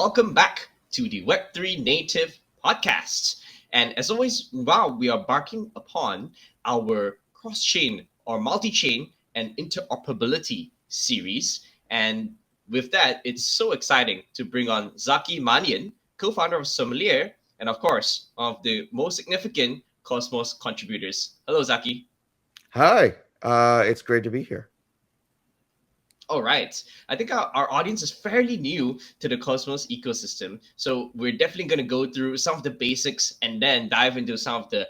welcome back to the Web3 Native Podcast. And as always, wow, we are embarking upon our cross-chain or multi-chain and interoperability series. And with that, it's so exciting to bring on Zaki Manian, co-founder of Sommelier, and of course, one of the most significant Cosmos contributors. Hello, Zaki. Hi, it's great to be here. All right. I think our audience is fairly new to the Cosmos ecosystem. So we're definitely going to go through some of the basics and then dive into some of the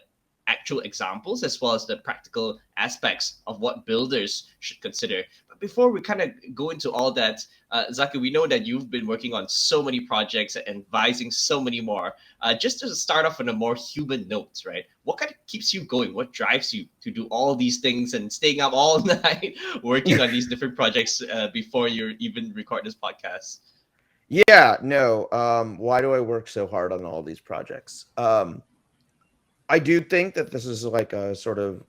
actual examples as well as the practical aspects of what builders should consider. But before we kind of go into all that, Zaki, we know that you've been working on so many projects and advising so many more. Just to start off on a more human note, right? What kind of keeps you going? What drives you to do all these things and staying up all night working on these different projects before you even record this podcast? Yeah, no. Why do I work so hard on all these projects? I do think that this is like a sort of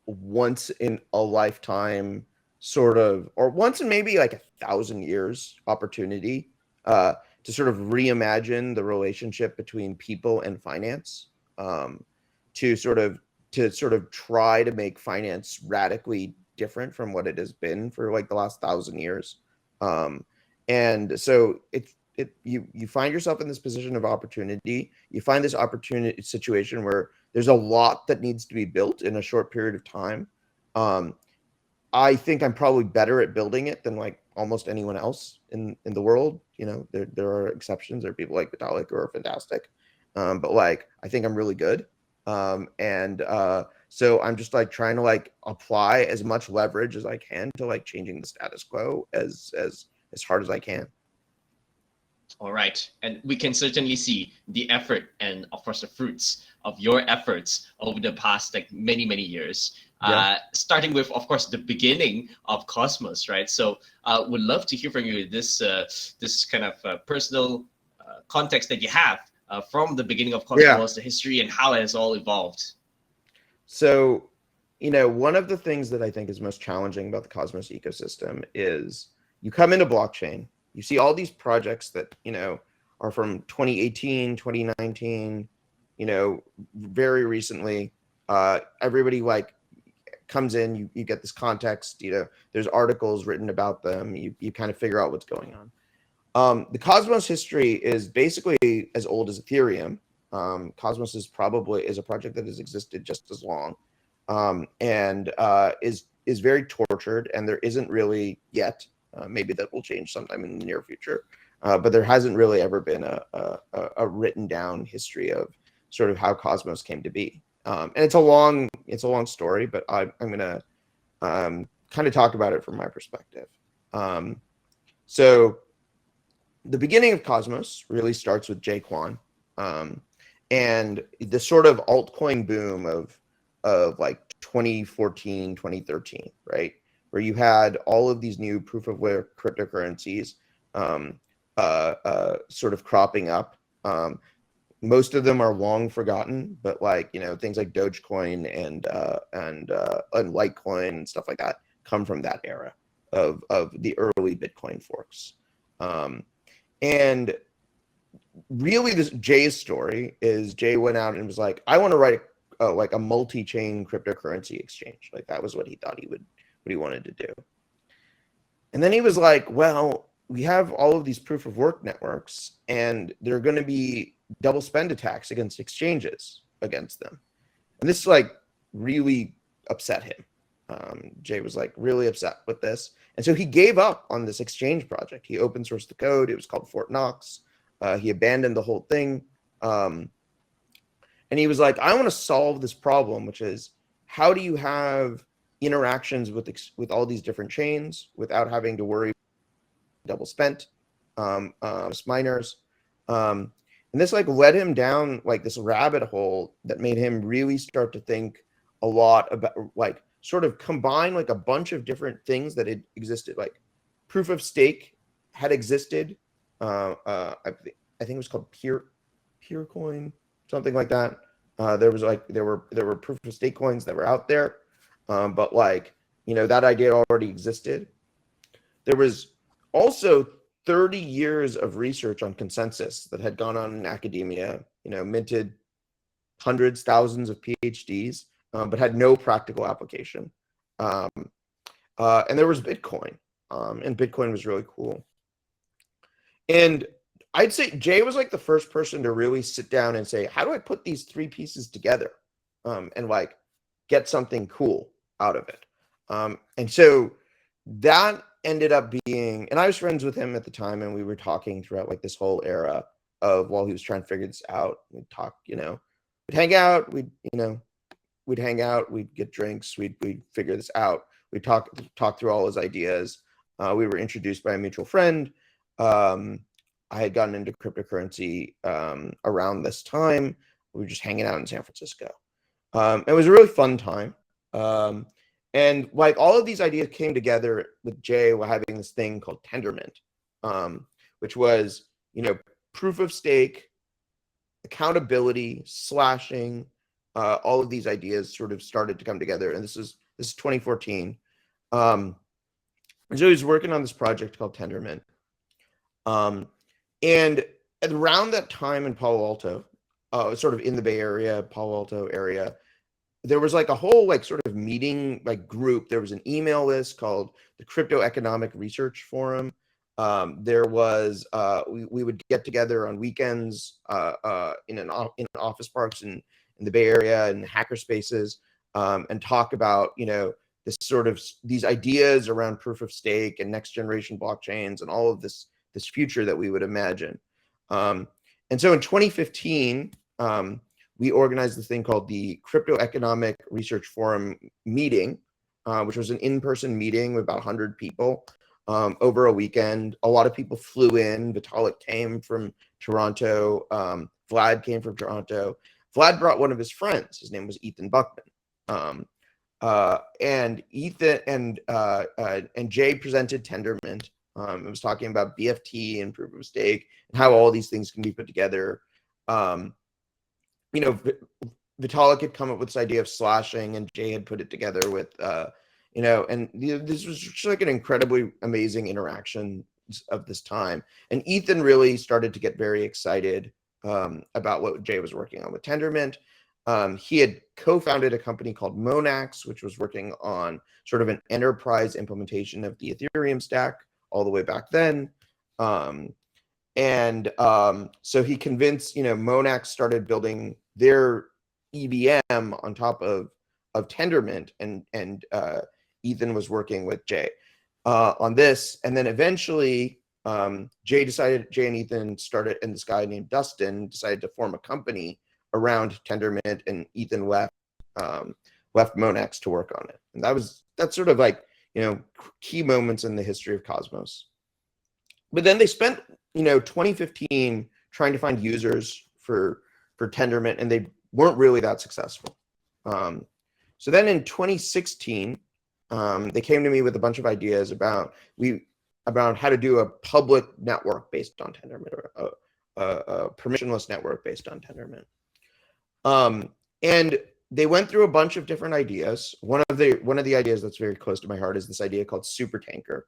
once in a lifetime sort of, or once in maybe like 1,000 years opportunity to sort of reimagine the relationship between people and finance, to sort of try to make finance radically different from what it has been for like the last 1,000 years. And so you find yourself in this position of opportunity. You find this opportunity situation where there's a lot that needs to be built in a short period of time. I think I'm probably better at building it than like almost anyone else in the world. You know, there are exceptions. There are people like Vitalik who are fantastic, but like I think I'm really good. So I'm just like trying to like apply as much leverage as I can to like changing the status quo as hard as I can. All right. And we can certainly see the effort and, of course, the fruits of your efforts over the past like many years. Yeah. Starting with, of course, the beginning of Cosmos, right? So would love to hear from you this kind of personal context that you have from the beginning of Cosmos, the history, and how it has all evolved. So, you know, one of the things that I think is most challenging about the Cosmos ecosystem is you come into blockchain, you see all these projects that, you know, are from 2018, 2019, you know, very recently. Everybody like comes in, you get this context, you know, there's articles written about them, you kind of figure out what's going on. The Cosmos history is basically as old as Ethereum. Cosmos is a project that has existed just as long, and is very tortured, and there isn't really yet. Maybe that will change sometime in the near future, but there hasn't really ever been a written down history of sort of how Cosmos came to be. And it's a long story, but I'm gonna kind of talk about it from my perspective. So the beginning of Cosmos really starts with Jae Kwon, and the sort of altcoin boom of like 2014, 2013, right? Where you had all of these new proof of work cryptocurrencies sort of cropping up. Most of them are long forgotten, but like, you know, things like Dogecoin and Litecoin and stuff like that come from that era of the early Bitcoin forks. And really, this Jay's story is Jay went out and was like, I want to write like a multi-chain cryptocurrency exchange. Like that was what he thought what he wanted to do. And then he was like, well, we have all of these proof of work networks, and there are going to be double spend attacks against exchanges against them. And this like really upset him. Jay was like really upset with this. And so he gave up on this exchange project. He open sourced the code. It was called Fort Knox. He abandoned the whole thing. And he was like, I want to solve this problem, which is how do you have interactions with all these different chains without having to worry double spent miners. And this like led him down like this rabbit hole that made him really start to think a lot about like sort of combine like a bunch of different things that had existed. Like proof of stake had existed. I think it was called Peercoin, something like that. There were proof of stake coins that were out there, but like, you know, that idea already existed. There was also 30 years of research on consensus that had gone on in academia, minted hundreds, thousands of PhDs, but had no practical application. And there was Bitcoin, and Bitcoin was really cool. And I'd say Jay was like the first person to really sit down and say, how do I put these three pieces together and like get something cool out of it? And so that ended up being, and I was friends with him at the time, and we were talking throughout like this whole era of while he was trying to figure this out. We'd talk, we'd hang out, we'd hang out, we'd get drinks, we'd figure this out. We'd talk through all his ideas. We were introduced by a mutual friend. I had gotten into cryptocurrency around this time. We were just hanging out in San Francisco. It was a really fun time. And like all of these ideas came together with Jay while having this thing called Tendermint, which was, proof of stake, accountability, slashing, all of these ideas sort of started to come together. And this is 2014. And so he was working on this project called Tendermint. And around that time in Palo Alto, sort of in the Bay Area, Palo Alto area, there was like a whole like sort of meeting like group. There was an email list called the Crypto Economic Research Forum. There was we would get together on weekends in office parks in the Bay Area and hacker spaces and talk about this sort of these ideas around proof of stake and next generation blockchains and all of this future that we would imagine. And so in 2015, we organized this thing called the Crypto Economic Research Forum meeting, which was an in-person meeting with about 100 people over a weekend. A lot of people flew in. Vitalik came from Toronto. Vlad came from Toronto. Vlad brought one of his friends. His name was Ethan Buckman. And Ethan and Jay presented Tendermint. It was talking about BFT and proof of stake and how all these things can be put together. Vitalik had come up with this idea of slashing, and Jay had put it together with, and this was just like an incredibly amazing interaction of this time. And Ethan really started to get very excited about what Jay was working on with Tendermint. He had co-founded a company called Monax, which was working on sort of an enterprise implementation of the Ethereum stack all the way back then. So he convinced, Monax started building their EVM on top of Tendermint, and Ethan was working with Jay on this. And then eventually Jay and Ethan started, and this guy named Dustin decided to form a company around Tendermint, and Ethan left Monax to work on it. And that's sort of like, key moments in the history of Cosmos. But then they spent, 2015 trying to find users for Tendermint, and they weren't really that successful. So then in 2016, they came to me with a bunch of ideas about how to do a public network based on Tendermint, or a permissionless network based on Tendermint. And they went through a bunch of different ideas. One of the ideas that's very close to my heart is this idea called Supertanker,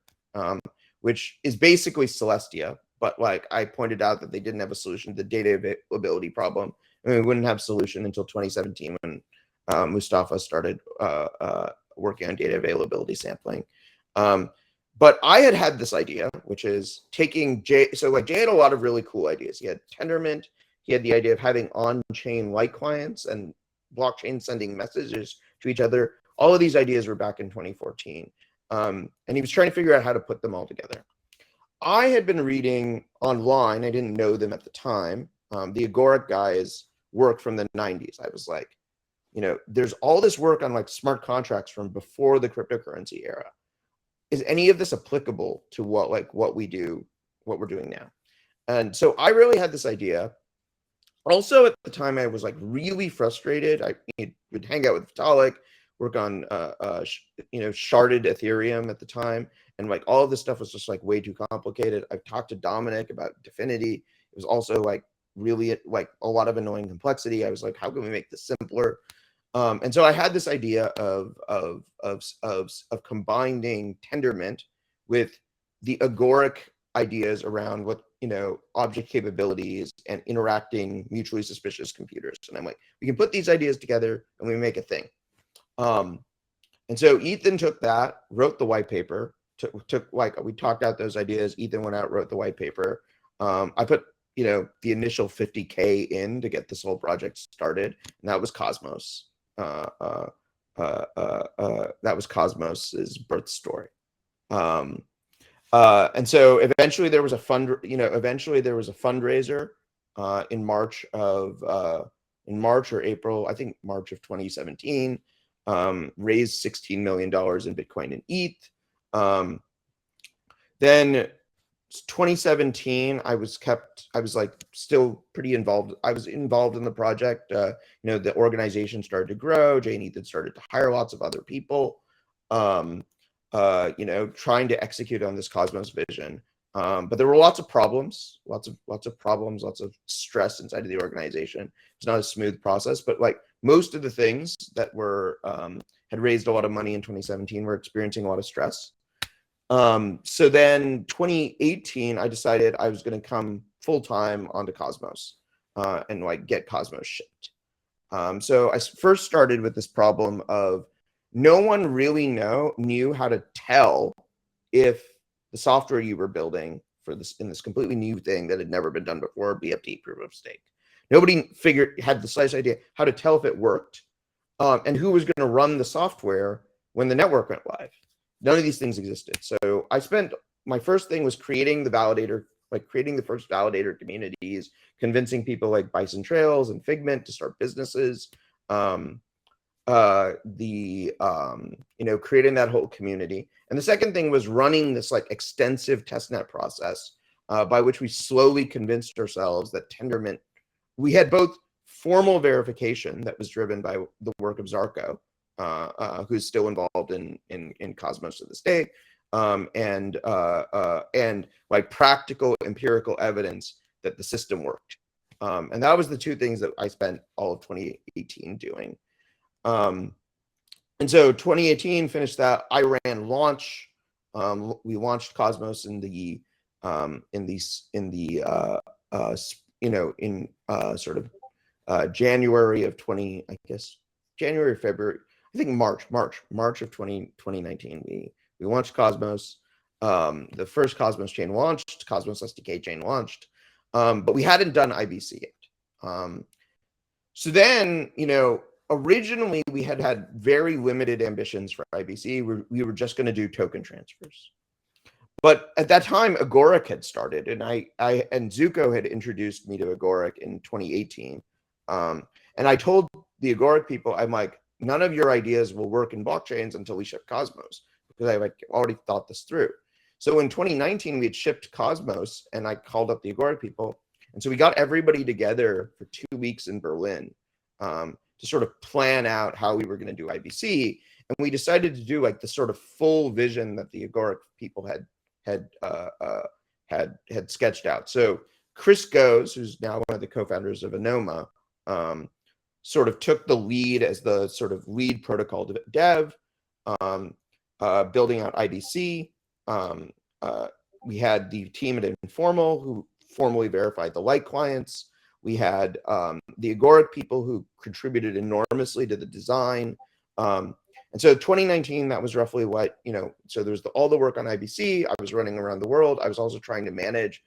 which is basically Celestia. But like I pointed out that they didn't have a solution to the data availability problem. And we wouldn't have a solution until 2017 when Mustafa started working on data availability sampling. But I had this idea, which is taking Jay. So like Jay had a lot of really cool ideas. He had Tendermint. He had the idea of having on-chain light clients and blockchain sending messages to each other. All of these ideas were back in 2014. And he was trying to figure out how to put them all together. I had been reading online. I didn't know them at the time. The Agoric guys' work from the 90s. I was like, there's all this work on like smart contracts from before the cryptocurrency era. Is any of this applicable to what we're doing now? And so I really had this idea. Also, at the time, I was like really frustrated. I would hang out with Vitalik, work on sharded Ethereum at the time, and like all of this stuff was just like way too complicated. I've talked to Dominic about Dfinity. It was also like really like a lot of annoying complexity. I was like, how can we make this simpler? And so I had this idea of combining Tendermint with the Agoric ideas around what, object capabilities and interacting mutually suspicious computers. And I'm like, we can put these ideas together and we make a thing. And so Ethan took that, wrote the white paper, took like, we talked out those ideas. Ethan went out, wrote the white paper. I put, the initial 50K in to get this whole project started. And that was Cosmos. That was Cosmos's birth story. And so eventually there was a fundraiser in March or April, I think March of 2017, raised $16 million in Bitcoin and ETH. Then 2017, I was like still pretty involved. I was involved in the project. The organization started to grow. Jay and Ethan started to hire lots of other people. Trying to execute on this Cosmos vision. But there were lots of problems, lots of stress inside of the organization. It's not a smooth process, but like most of the things that were had raised a lot of money in 2017 were experiencing a lot of stress. So then 2018, I decided I was going to come full time onto Cosmos and like get Cosmos shipped. So I first started with this problem of no one really knew how to tell if the software you were building for this in this completely new thing that had never been done before, BFT, proof of stake. Nobody had the slightest idea how to tell if it worked and who was going to run the software when the network went live. None of these things existed. So my first thing was creating the first validator communities, convincing people like Bison Trails and Figment to start businesses. Creating that whole community. And the second thing was running this like extensive testnet process by which we slowly convinced ourselves that Tendermint, we had both formal verification that was driven by the work of Zarko, who's still involved in Cosmos to this day, and like practical empirical evidence that the system worked. And that was the two things that I spent all of 2018 doing. And so 2018 finished that. I ran launch. We launched Cosmos in January of January, February, I think March of 2019. We launched Cosmos. The first Cosmos chain launched, Cosmos SDK chain launched, but we hadn't done IBC yet. So then, originally we had very limited ambitions for IBC. We were just going to do token transfers. But at that time, Agoric had started, and I and Zuko had introduced me to Agoric in 2018. And I told the Agoric people, I'm like, none of your ideas will work in blockchains until we ship Cosmos, because I already thought this through. So in 2019, we had shipped Cosmos, and I called up the Agoric people. And so we got everybody together for 2 weeks in Berlin to sort of plan out how we were going to do IBC. And we decided to do like the sort of full vision that the Agoric people had sketched out. So Chris Goes, who's now one of the co-founders of Anoma, sort of took the lead as the sort of lead protocol dev, building out IBC. We had the team at Informal who formally verified the light clients. We had the Agoric people who contributed enormously to the design. And so 2019, that was roughly what, so there's all the work on IBC. I was running around the world. I was also trying to manage.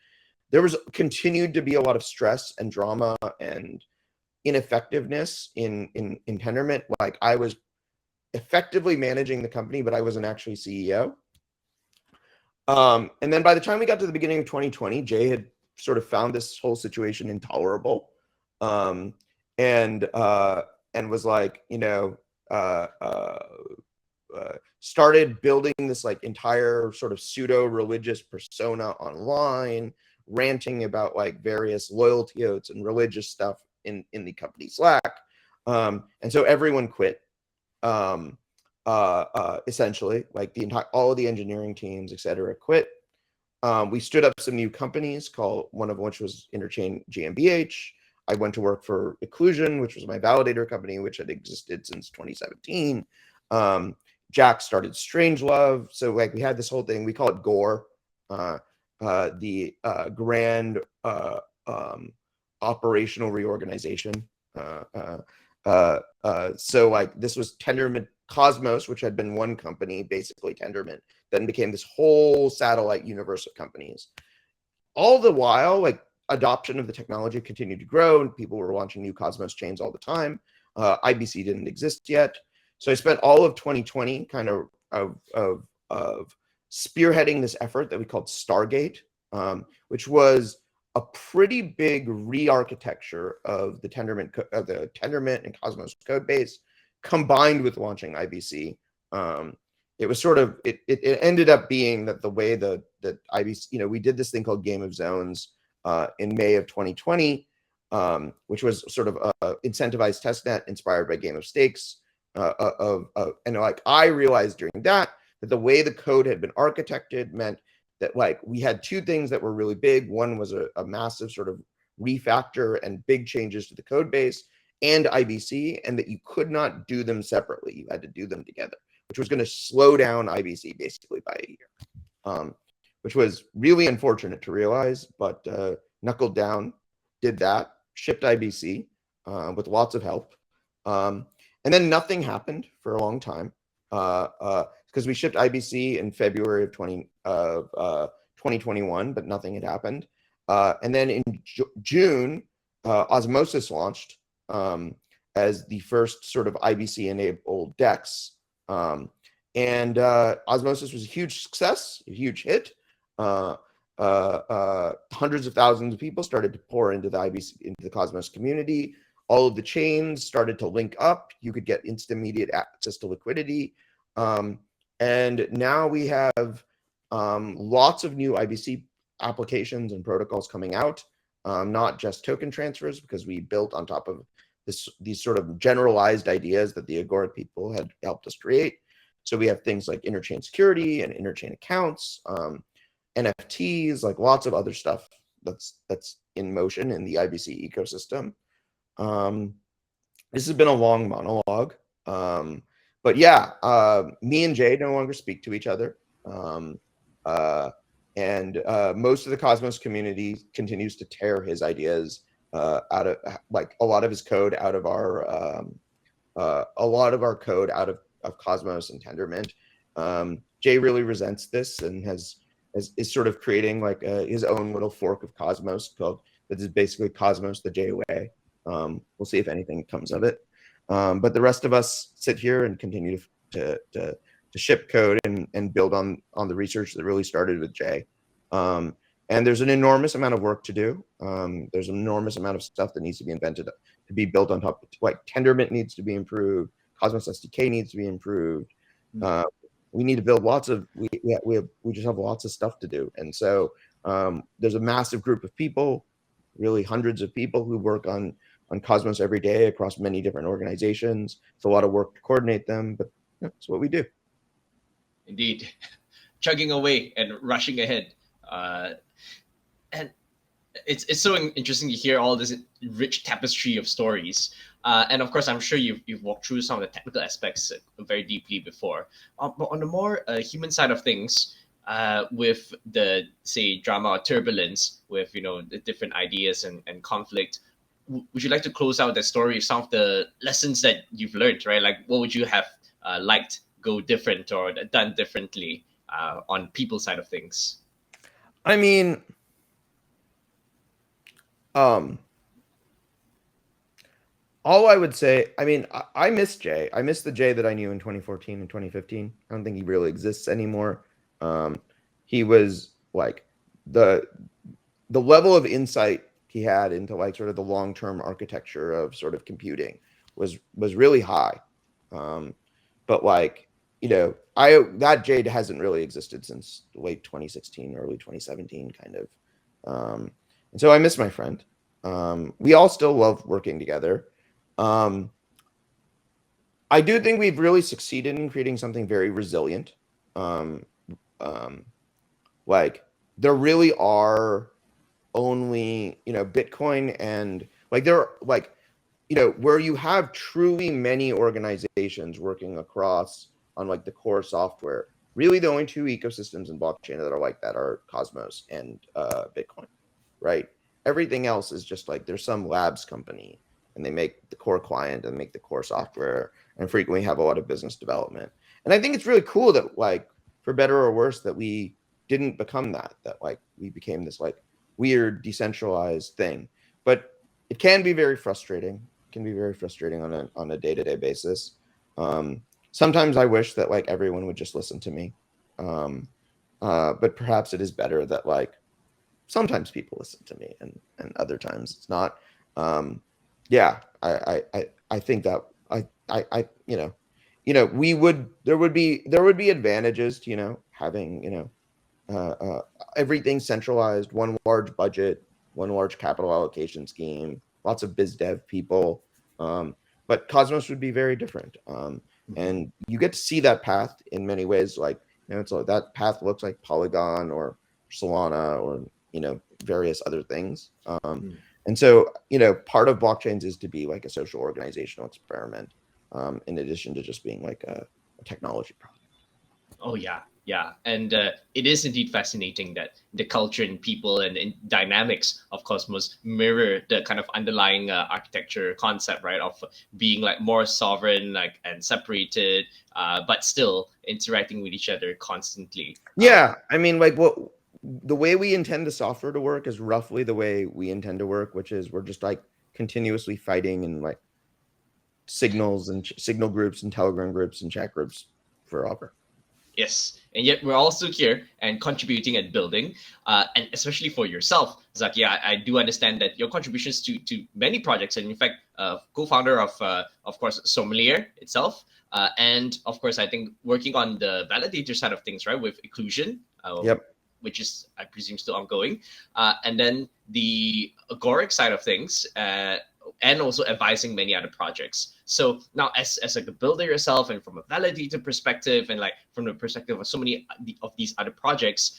There was continued to be a lot of stress and drama and ineffectiveness in Tendermint. Like I was effectively managing the company, but I wasn't actually CEO. And then by the time we got to the beginning of 2020, Jay had sort of found this whole situation intolerable, and was like, started building this like entire sort of pseudo religious persona online, ranting about like various loyalty oaths and religious stuff in the company Slack. And so everyone quit. Essentially, like all of the engineering teams, etc., quit. We stood up some new companies, one of which was Interchain GmbH. I went to work for Iqlusion, which was my validator company, which had existed since 2017. Jack started Strangelove. So like we had this whole thing, we call it Gore. the grand operational reorganization. So like this was Tendermint Cosmos, which had been one company, basically Tendermint, then became this whole satellite universe of companies. All the while, like adoption of the technology continued to grow, and people were launching new Cosmos chains all the time. IBC didn't exist yet, so I spent all of 2020 kind of spearheading this effort that we called Stargate, which was a pretty big re-architecture of the Tendermint and Cosmos code base, combined with launching IBC. It was sort of it ended up being that the way that IBC, we did this thing called Game of Zones in May of 2020, which was sort of a incentivized testnet inspired by Game of Stakes. And like I realized during that the way the code had been architected meant that like we had two things that were really big. One was a massive sort of refactor and big changes to the code base and IBC, and that you could not do them separately. You had to do them together, which was going to slow down IBC basically by a year, which was really unfortunate to realize, but knuckled down, did that, shipped IBC with lots of help. And then nothing happened for a long time because we shipped IBC in February of 2021, but nothing had happened. And then in June, Osmosis launched as the first sort of IBC-enabled DEX. And Osmosis was a huge success, a huge hit. Hundreds of thousands of people started to pour into the IBC, into the Cosmos community. All of the chains started to link up. You could get immediate access to liquidity. And now we have lots of new IBC applications and protocols coming out, not just token transfers, because we built on top of these sort of generalized ideas that the Agoric people had helped us create. So we have things like interchain security and interchain accounts, NFTs, like lots of other stuff that's in motion in the IBC ecosystem. This has been a long monologue, but yeah, me and Jay no longer speak to each other, and most of the Cosmos community continues to tear his ideas out of, like, a lot of his code out of our code out of Cosmos and Tendermint. Jay really resents this and is sort of creating like his own little fork of Cosmos called, that is basically Cosmos the J way. We'll see if anything comes of it. But the rest of us sit here and continue to ship code and build on the research that really started with Jay. And there's an enormous amount of work to do. There's an enormous amount of stuff that needs to be invented to be built on top. Like Tendermint needs to be improved. Cosmos SDK needs to be improved. We need to build lots of, we just have lots of stuff to do. And so there's a massive group of people, really hundreds of people who work on Cosmos every day across many different organizations. It's a lot of work to coordinate them, but that's what we do. Indeed. Chugging away and rushing ahead. And it's so interesting to hear all this rich tapestry of stories. And of course, I'm sure you've walked through some of the technical aspects very deeply before. But on the more human side of things, with the, say, drama or turbulence, with the different ideas and conflict, would you like to close out that story with some of the lessons that you've learned, right? Like, what would you have liked go different or done differently on people's side of things? I mean, all I would say, I mean, I miss Jay. I miss the Jay that I knew in 2014 and 2015. I don't think he really exists anymore. He was like the level of insight he had into like sort of the long-term architecture of sort of computing was really high. But like, that Jade hasn't really existed since late 2016, early 2017 kind of. And so I miss my friend. We all still love working together. I do think we've really succeeded in creating something very resilient. Like there really are only, Bitcoin and like there are like, where you have truly many organizations working across on like the core software, really the only two ecosystems in blockchain that are like that are Cosmos and Bitcoin, right? Everything else is just like there's some labs company and they make the core client and make the core software and frequently have a lot of business development. And I think it's really cool that like for better or worse that we didn't become that like we became this like weird decentralized thing. But it can be very frustrating. It can be very frustrating on a day-to-day basis. Sometimes I wish that like everyone would just listen to me. But perhaps it is better that like sometimes people listen to me and other times it's not. Yeah, I think that I we would there would be advantages to having everything centralized, one large budget, one large capital allocation scheme, lots of biz dev people. But Cosmos would be very different. And you get to see that path in many ways. Like, it's like that path looks like Polygon or Solana or, various other things. And so, part of blockchains is to be like a social organizational experiment, in addition to just being like a technology product. Oh, yeah. Yeah. And it is indeed fascinating that the culture and people and dynamics of Cosmos mirror the kind of underlying architecture concept, right? Of being like more sovereign, like, and separated, but still interacting with each other constantly. Yeah. I mean, like the way we intend the software to work is roughly the way we intend to work, which is we're just like continuously fighting in like signals and signal groups and Telegram groups and chat groups forever. Yes, and yet we're also here and contributing and building, and especially for yourself, Zaki. I do understand that your contributions to many projects, and in fact, co-founder of course, Sommelier itself, and of course, I think working on the validator side of things, right, with Iqlusion, yep, which is, I presume, still ongoing, and then the Agoric side of things. And also advising many other projects. So now as like a builder yourself and from a validator perspective and like from the perspective of so many of these other projects,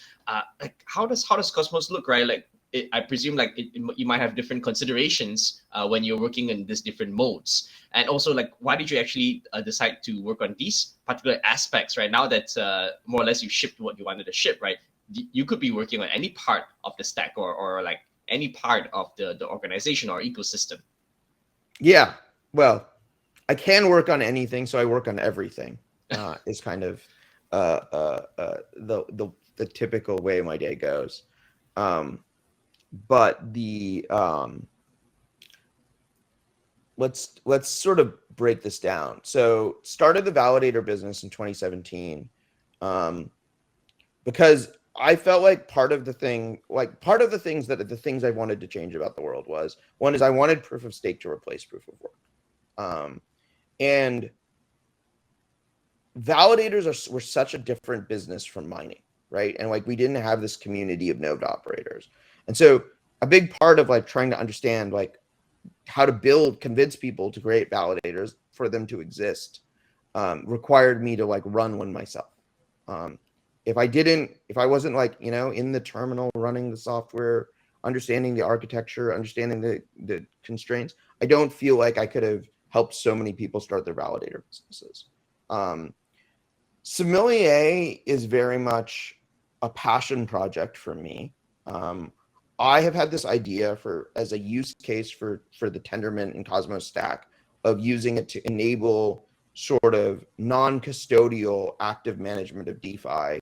like how does Cosmos look, right? Like I presume like you might have different considerations when you're working in these different modes. And also like, why did you actually decide to work on these particular aspects, right? Now that more or less you shipped what you wanted to ship, right? You could be working on any part of the stack or like any part of the organization or ecosystem. Yeah, well, I can work on anything, so I work on everything. Is kind of the typical way my day goes. But the let's sort of break this down. So started the validator business in 2017, because I felt like part of the things I wanted to change about the world was, one is I wanted proof of stake to replace proof of work. And validators were such a different business from mining, right? And like we didn't have this community of node operators. And so a big part of like trying to understand like how to convince people to create validators for them to exist, required me to like run one myself. If I wasn't like, in the terminal running the software, understanding the architecture, understanding the constraints, I don't feel like I could have helped so many people start their validator businesses. Sommelier is very much a passion project for me. I have had this idea as a use case for the Tendermint and Cosmos stack of using it to enable sort of non-custodial active management of DeFi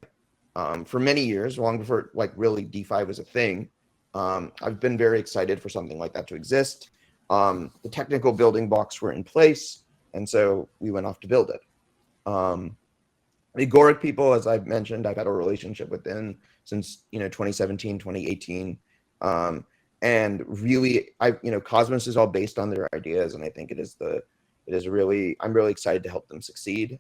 for many years, long before like really DeFi was a thing. I've been very excited for something like that to exist. The technical building blocks were in place, and so we went off to build it. The Agoric people, as I've mentioned, I've had a relationship with them since 2017, 2018. And really, Cosmos is all based on their ideas, and I think I'm really excited to help them succeed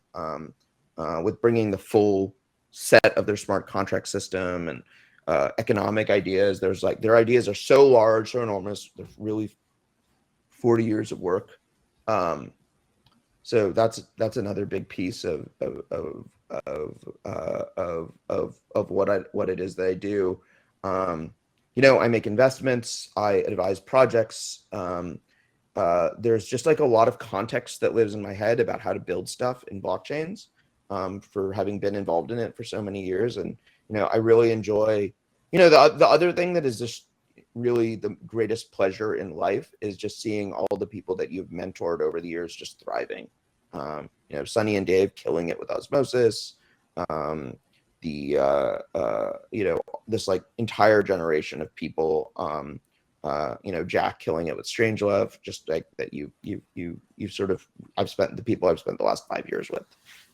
with bringing the full set of their smart contract system and economic ideas. There's like their ideas are so large, so enormous. They're really 40 years of work. So that's another big piece of what it is that I do. I make investments, I advise projects. There's just like a lot of context that lives in my head about how to build stuff in blockchains. for having been involved in it for so many years. And, I really enjoy, the other thing that is just really the greatest pleasure in life is just seeing all the people that you've mentored over the years just thriving. Sunny and Dave killing it with osmosis. This like entire generation of people, Jack killing it with Strangelove, just like that I've spent the last 5 years with.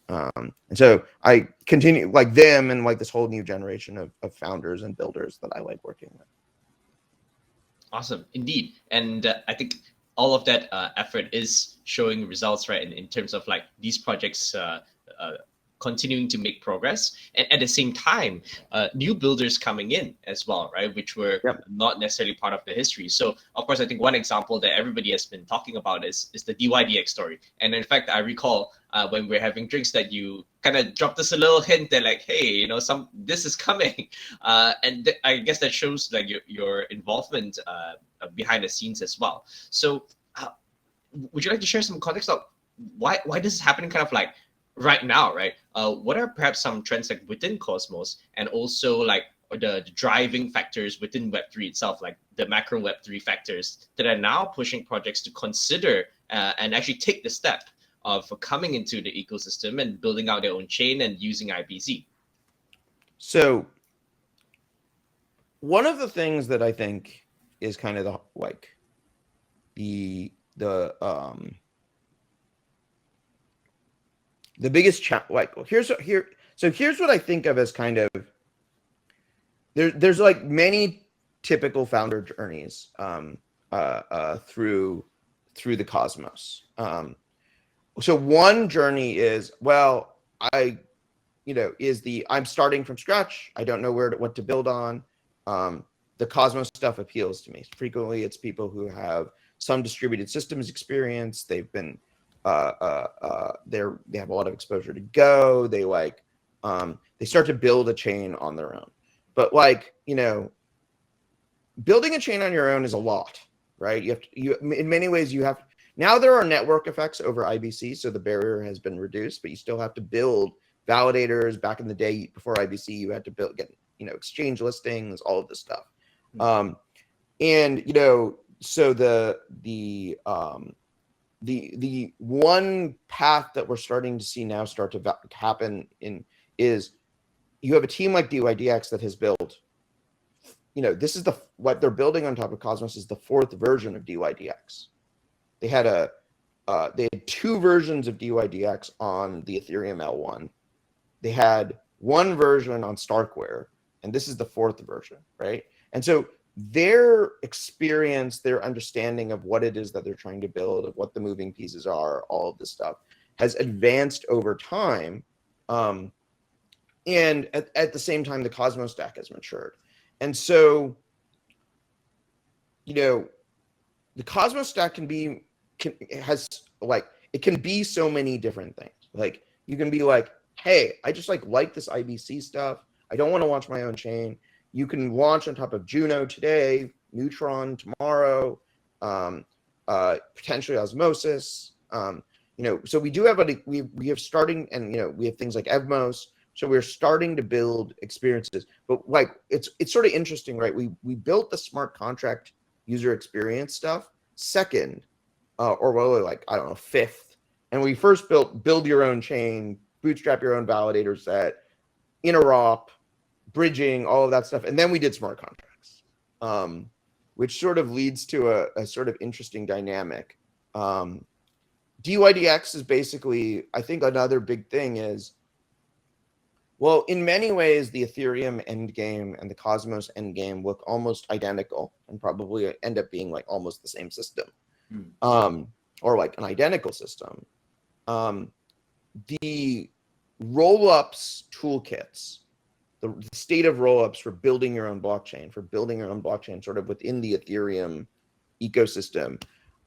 And so I continue like them and like this whole new generation of founders and builders that I like working with. Awesome, indeed. And I think all of that effort is showing results, right? In terms of like these projects continuing to make progress, and at the same time, new builders coming in as well, right? Which were not necessarily part of the history. So, of course, I think one example that everybody has been talking about is the DYDX story. And in fact, I recall when we're having drinks that you kind of dropped us a little hint that like, hey, this is coming, and I guess that shows like your involvement behind the scenes as well. So, would you like to share some context of why this is happening kind of like right now, right? What are perhaps some trends like within Cosmos, and also like the driving factors within Web3 itself, like the macro Web3 factors that are now pushing projects to consider and actually take the step of coming into the ecosystem and building out their own chain and using IBZ? So one of the things that I think is kind of the biggest here's what I think of as kind of there's like many typical founder journeys through the Cosmos. So one journey is, I'm starting from scratch. I don't know what to build on. The Cosmos stuff appeals to me. Frequently, it's people who have some distributed systems experience. They've been they have a lot of exposure to Go. They start to build a chain on their own. But building a chain on your own is a lot, right? In many ways you have. Now there are network effects over IBC, so the barrier has been reduced, but you still have to build validators. Back in the day before IBC, you had to get exchange listings, all of this stuff. So the one path that we're starting to see now start to happen is you have a team like DYDX that has built, this is what they're building on top of Cosmos is the fourth version of DYDX. They had two versions of DYDX on the Ethereum L1. They had one version on Starkware, and this is the fourth version, right? And so their experience, their understanding of what it is that they're trying to build, of what the moving pieces are, all of this stuff, has advanced over time. And at the same time, the Cosmos stack has matured. And so, the Cosmos stack can be so many different things. Like you can be like, hey, I just like this IBC stuff. I don't want to launch my own chain. You can launch on top of Juno today, Neutron tomorrow, potentially Osmosis. So we do have we have starting, and we have things like Evmos. So we're starting to build experiences. But it's sort of interesting, right? We built the smart contract user experience stuff second, fifth. And we first build your own chain, bootstrap your own validator set, interop, bridging, all of that stuff. And then we did smart contracts, which sort of leads to a sort of interesting dynamic. DYDX is basically, I think another big thing is, in many ways, the Ethereum endgame and the Cosmos endgame look almost identical and probably end up being almost the same system, or an identical system. The roll-ups toolkits, the state of roll-ups for building your own blockchain, sort of within the Ethereum ecosystem,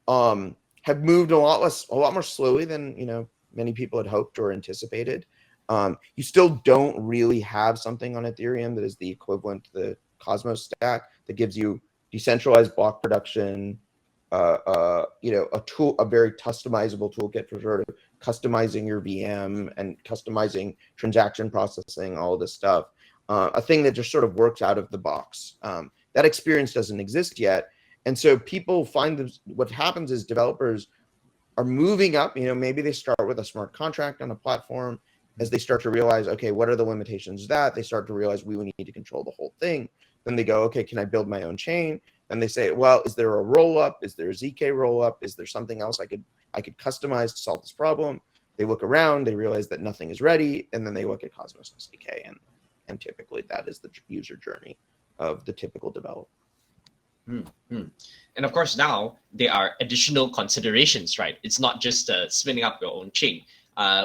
have moved a lot more slowly than many people had hoped or anticipated. You still don't really have something on Ethereum that is the equivalent to the Cosmos stack that gives you decentralized block production, a very customizable toolkit for sort of customizing your VM and customizing transaction processing, all this stuff. A thing that just sort of works out of the box. That experience doesn't exist yet. And so people find what happens is developers are moving up. Maybe they start with a smart contract on a platform. As they start to realize, okay, what are the limitations of that? They start to realize we need to control the whole thing. Then they go, okay, can I build my own chain? And they say, well, is there a roll up? Is there a ZK roll up? Is there something else I could customize to solve this problem? They look around, they realize that nothing is ready, and then they look at Cosmos SDK, and typically that is the user journey of the typical developer. And of course, now there are additional considerations, right? It's not just spinning up your own chain.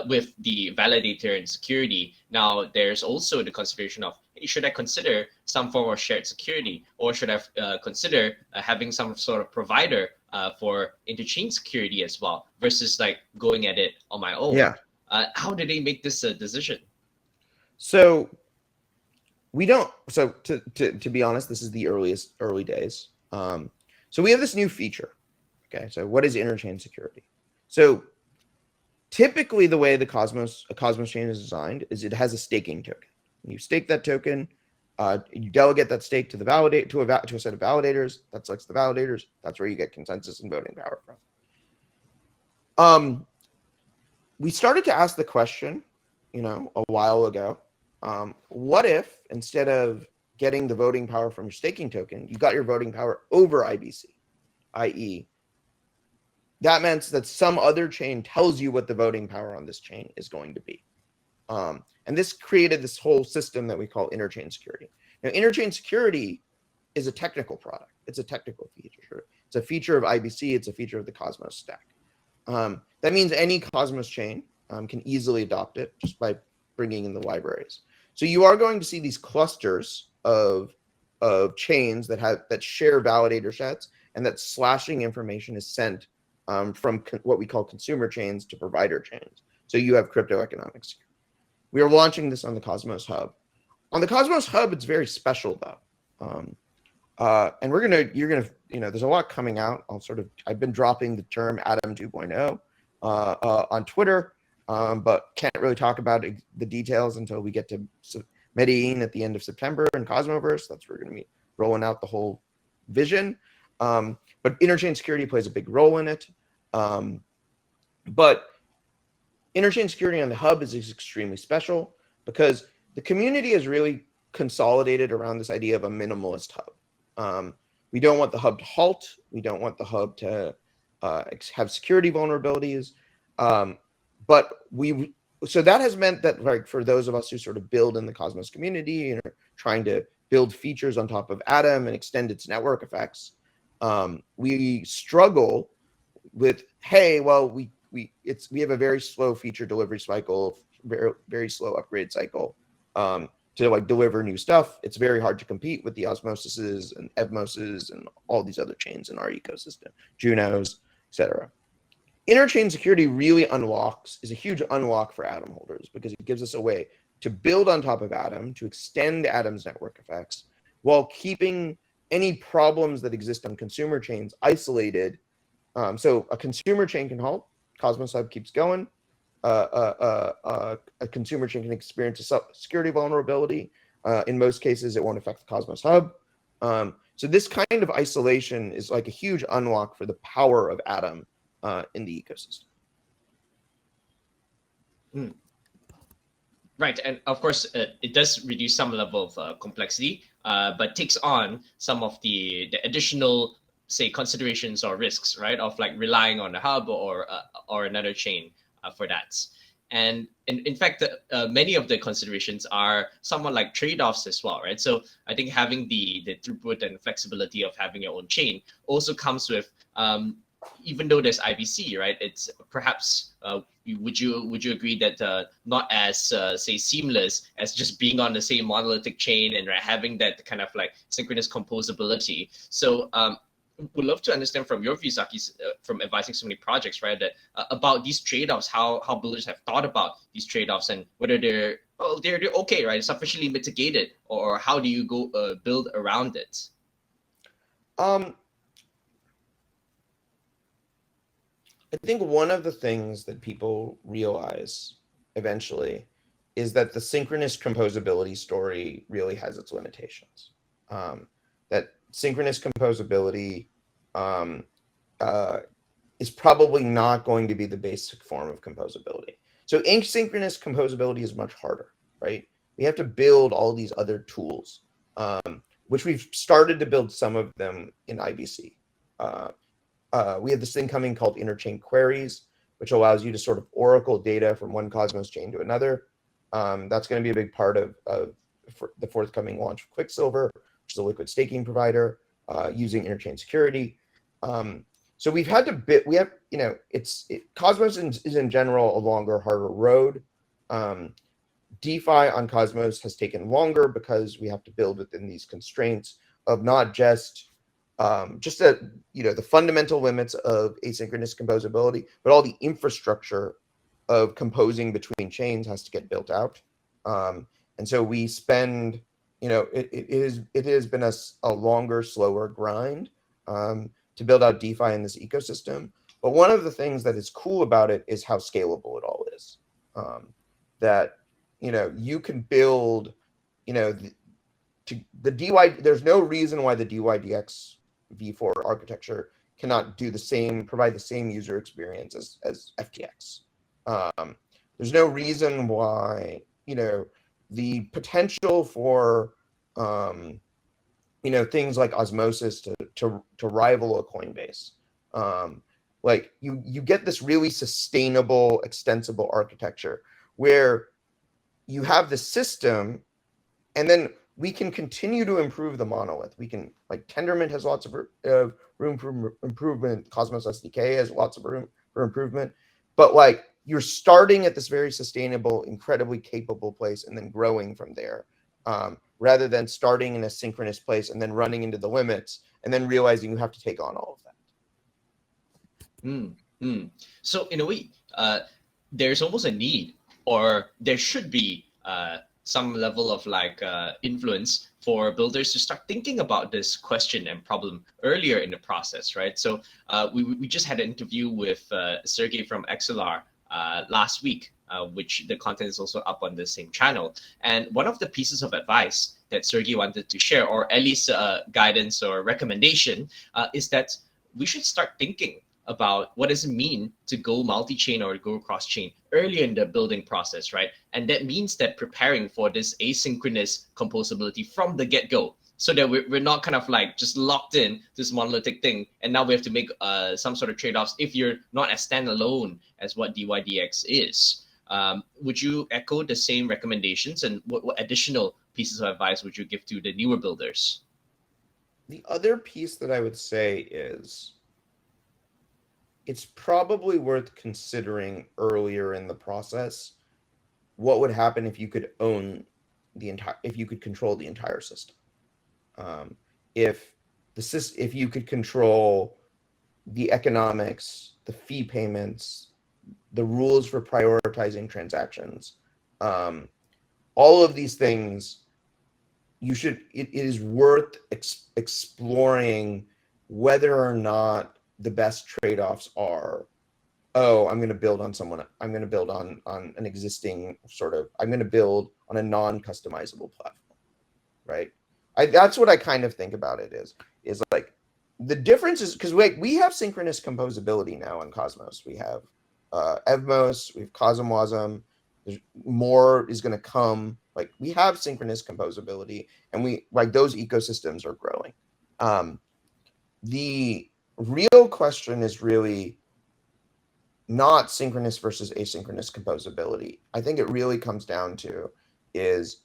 With the validator and security, now there's also the consideration of, hey, should I consider some form of shared security, or should I consider having some sort of provider for interchain security as well, versus like going at it on my own? Yeah. How did they make this decision? So we don't. So to be honest, this is the early days. So we have this new feature. Okay. So what is interchain security? So typically, the way a Cosmos chain is designed is it has a staking token. You stake that token, you delegate that stake to a set of validators. That selects the validators. That's where you get consensus and voting power from. We started to ask the question, a while ago. What if instead of getting the voting power from your staking token, you got your voting power over IBC, i.e., that meant that some other chain tells you what the voting power on this chain is going to be. And this created this whole system that we call interchain security. Now, interchain security is a technical product. It's a technical feature. It's a feature of IBC. It's a feature of the Cosmos stack. That means any Cosmos chain can easily adopt it just by bringing in the libraries. So you are going to see these clusters of chains that share validator sets, and that slashing information is sent from what we call consumer chains to provider chains. So you have crypto economics. We are launching this on the Cosmos Hub. On the Cosmos Hub, it's very special though. And there's a lot coming out. I've been dropping the term Atom 2.0 on Twitter, but can't really talk about the details until we get to Medellin at the end of September in Cosmoverse. That's where we're going to be rolling out the whole vision. But interchain security plays a big role in it. But interchain security on the hub is extremely special because the community is really consolidated around this idea of a minimalist hub. We don't want the hub to halt. We don't want the hub to have security vulnerabilities. So that has meant that, like, for those of us who sort of build in the Cosmos community and are trying to build features on top of Atom and extend its network effects, we struggle with, hey, well, we have a very slow feature delivery cycle, very, very slow upgrade cycle to like deliver new stuff. It's very hard to compete with the Osmoses and Evmoses and all these other chains in our ecosystem, Junos, etc. Interchain security really is a huge unlock for Atom holders because it gives us a way to build on top of Atom, to extend Atom's network effects, while keeping any problems that exist on consumer chains isolated. So a consumer chain can halt, Cosmos Hub keeps going. A consumer chain can experience a security vulnerability. In most cases, it won't affect the Cosmos Hub. So this kind of isolation is like a huge unlock for the power of Atom in the ecosystem. Right, and of course, it does reduce some level of complexity, but takes on some of the additional, say, considerations or risks, right, of like relying on a hub or another chain for that. And in fact, many of the considerations are somewhat like trade-offs as well, right? So I think having the throughput and flexibility of having your own chain also comes with, even though there's IBC, right? It's perhaps, would you agree that not as say seamless as just being on the same monolithic chain and having that kind of like synchronous composability. So would love to understand from your view, Zaki, from advising so many projects, right, that about these trade-offs, how builders have thought about these trade-offs and whether they're okay, right, sufficiently mitigated, or how do you go build around it? I think one of the things that people realize eventually is that the synchronous composability story really has its limitations. That synchronous composability um, uh, is probably not going to be the basic form of composability. So asynchronous composability is much harder, right? We have to build all these other tools, which we've started to build some of them in IBC. We have this thing coming called interchain queries, which allows you to sort of oracle data from one Cosmos chain to another. That's going to be a big part of the forthcoming launch of Quicksilver, which is a liquid staking provider using interchain security. So we've had to Cosmos is in general a longer, harder road. DeFi on Cosmos has taken longer because we have to build within these constraints of not just the fundamental limits of asynchronous composability, but all the infrastructure of composing between chains has to get built out. And so we spend, it has been a longer, slower grind to build out DeFi in this ecosystem. But one of the things that is cool about it is how scalable it all is. That, you can build, the DY, there's no reason why the DYDX V4 architecture cannot provide the same user experience as FTX. There's no reason why, the potential for, things like osmosis to rival a Coinbase. Like you get this really sustainable, extensible architecture where you have the system, and then we can continue to improve the monolith. We can, like, Tendermint has lots of room for improvement. Cosmos SDK has lots of room for improvement. But like, you're starting at this very sustainable, incredibly capable place and then growing from there, rather than starting in a synchronous place and then running into the limits and then realizing you have to take on all of that. So in a way, there's almost a need, or there should be some level of influence for builders to start thinking about this question and problem earlier in the process, right? So we just had an interview with Sergey from Acala last week, which the content is also up on the same channel. And one of the pieces of advice that Sergey wanted to share, or at least guidance or recommendation, is that we should start thinking about what does it mean to go multi-chain or go cross-chain earlier in the building process, right? And that means that preparing for this asynchronous composability from the get-go, so that we're not kind of like just locked in this monolithic thing, and now we have to make some sort of trade-offs if you're not as standalone as what DYDX is. Would you echo the same recommendations, and what additional pieces of advice would you give to the newer builders? The other piece that I would say is, it's probably worth considering earlier in the process what would happen if you could control the entire system. If you could control the economics, the fee payments, the rules for prioritizing transactions, all of these things, it is worth exploring whether or not the best trade-offs are, I'm going to build on an existing I'm going to build on a non-customizable platform, right? That's what I kind of think about it is like, the difference is, because we have synchronous composability now on Cosmos. We have Evmos, we have Cosmwasm. There's more is going to come. Like, we have synchronous composability, and those ecosystems are growing. The real question is really not synchronous versus asynchronous composability. I think it really comes down to is,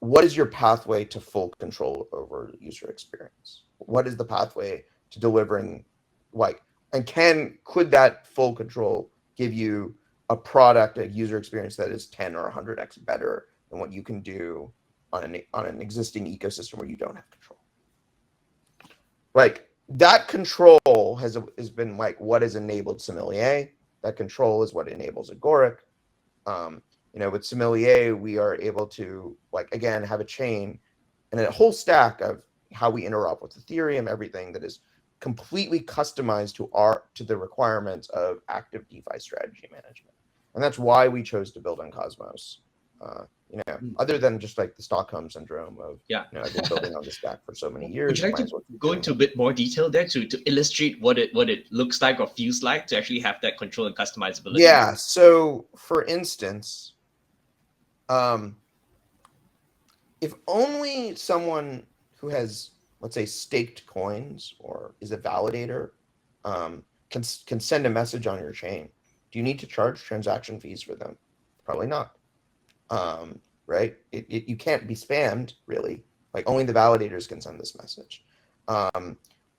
what is your pathway to full control over user experience? What is the pathway to delivering, and could that full control give you a product, a user experience that is 10 or 100x better than what you can do on an existing ecosystem where you don't have control? That control has been what has enabled Sommelier. That control is what enables Agoric. With Sommelier, we are able to again have a chain and a whole stack of how we interop with Ethereum, everything that is completely customized to the requirements of active DeFi strategy management. And that's why we chose to build on Cosmos. Other than just like the Stockholm syndrome of, I've been building on the stack for so many years. Would you like to go into a bit more detail there to illustrate what it looks like or feels like to actually have that control and customizability? Yeah. So for instance, if only someone who has, let's say, staked coins or is a validator can send a message on your chain, do you need to charge transaction fees for them? Probably not. Right? You can't be spammed, really. Like, only the validators can send this message.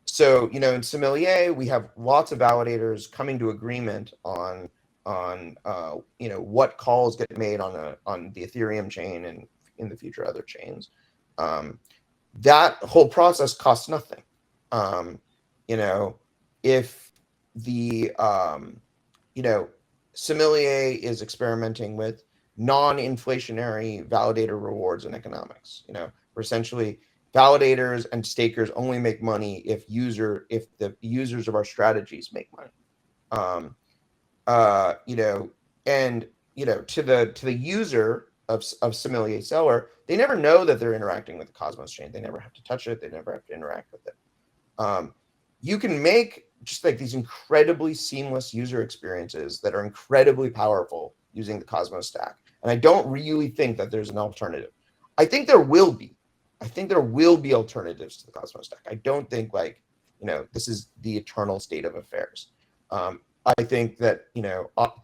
So, in Sommelier, we have lots of validators coming to agreement on what calls get made on the Ethereum chain and in the future other chains. That whole process costs nothing. If the Sommelier is experimenting with non-inflationary validator rewards and economics, where essentially validators and stakers only make money if the users of our strategies make money. To the user of Sommelier seller, they never know that they're interacting with the Cosmos chain. They never have to touch it. They never have to interact with it. You can make just like these incredibly seamless user experiences that are incredibly powerful using the Cosmos stack. And I don't really think that there's an alternative. I think there will be. I think there will be alternatives to the Cosmos stack. I don't think this is the eternal state of affairs. I think that,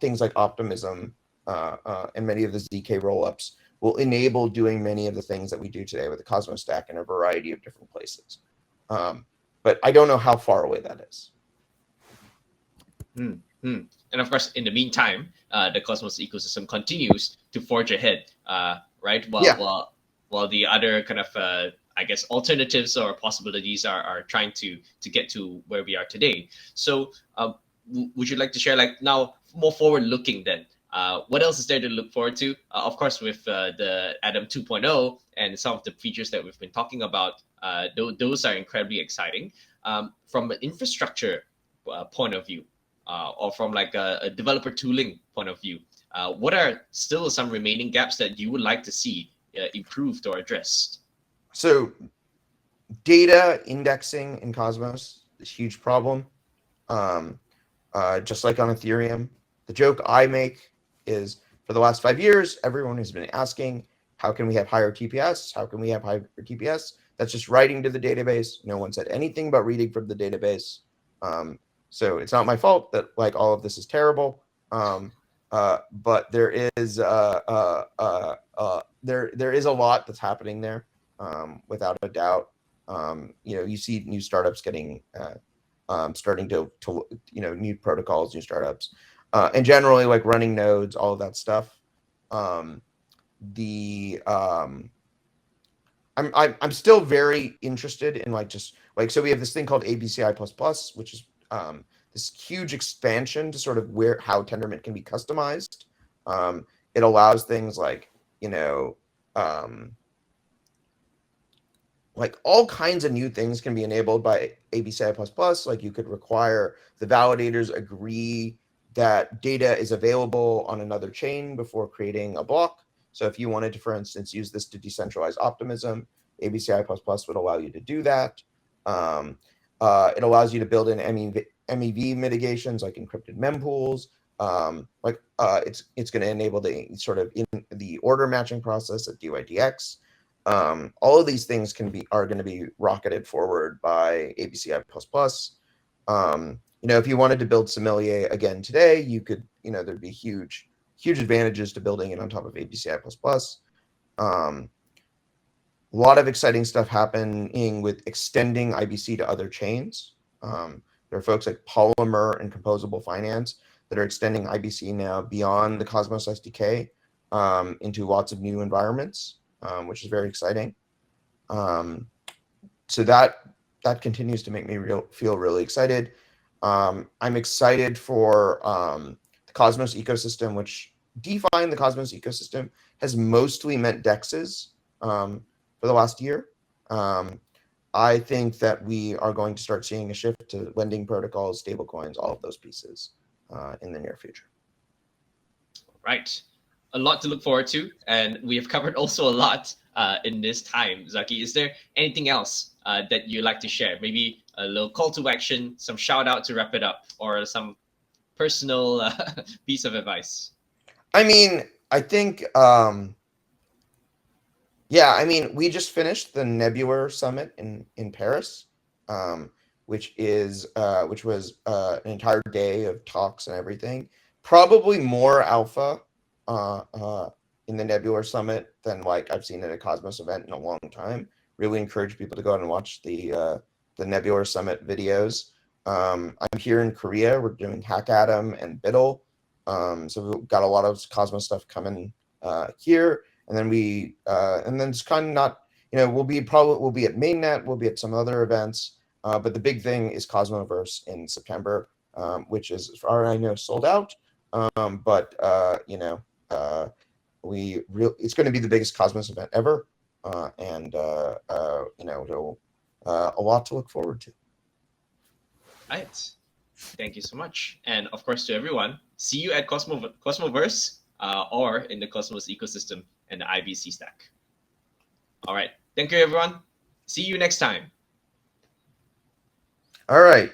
things like Optimism and many of the ZK rollups will enable doing many of the things that we do today with the Cosmos stack in a variety of different places. But I don't know how far away that is. And of course, in the meantime, the Cosmos ecosystem continues to forge ahead, right? While the other kind of, alternatives or possibilities are trying to get to where we are today. So would you like to share, now more forward looking then? What else is there to look forward to? Of course, with the Atom 2.0 and some of the features that we've been talking about, those are incredibly exciting. From an infrastructure point of view, or from a developer tooling point of view, what are still some remaining gaps that you would like to see improved or addressed? So data indexing in Cosmos is a huge problem. Just like on Ethereum, the joke I make is for the last 5 years, everyone has been asking, how can we have higher TPS? How can we have higher TPS? That's just writing to the database. No one said anything about reading from the database. So it's not my fault that all of this is terrible. But there is there is a lot that's happening there, without a doubt. You see new startups getting starting to new protocols, new startups, and generally running nodes, all of that stuff. I'm still very interested in so we have this thing called ABCI++, which is this huge expansion to sort of how Tendermint can be customized. It allows things all kinds of new things can be enabled by ABCI++. You could require the validators agree that data is available on another chain before creating a block. So if you wanted to, for instance, use this to decentralize Optimism, ABCI++ would allow you to do that. It allows you to build in MEV mitigations like encrypted mempools. It's going to enable the sort of in the order matching process at DYDX. All of these things are going to be rocketed forward by ABCI++. If you wanted to build Sommelier again today, you could, there'd be huge advantages to building it on top of ABCI++. A lot of exciting stuff happening with extending IBC to other chains. There are folks like Polymer and Composable Finance that are extending IBC now beyond the Cosmos SDK into lots of new environments, which is very exciting. So that continues to make me feel really excited. I'm excited for the Cosmos ecosystem, which DeFi in the Cosmos ecosystem has mostly meant DEXs for the last year. I think that we are going to start seeing a shift to lending protocols, stablecoins, all of those pieces in the near future. Right. A lot to look forward to, and we have covered also a lot in this time. Zaki, is there anything else that you'd like to share? Maybe a little call to action, some shout out to wrap it up, or some personal piece of advice? I mean, I think, yeah, I mean, we just finished the Nebular Summit in Paris, which was an entire day of talks and everything. Probably more alpha uh, uh, in the Nebular Summit than like I've seen at a Cosmos event in a long time. Really encourage people to go out and watch the Nebular Summit videos. I'm here in Korea. We're doing Hack Atom and Biddle, so we've got a lot of Cosmos stuff coming here. And then it's kind of not, we'll be at mainnet, we'll be at some other events, but the big thing is Cosmoverse in September, which is, as far as I know, sold out. But it's going to be the biggest Cosmos event ever, and a lot to look forward to. Right. Thank you so much. And of course, to everyone, see you at Cosmoverse or in the Cosmos ecosystem and the IBC stack. All right. Thank you, everyone. See you next time. All right.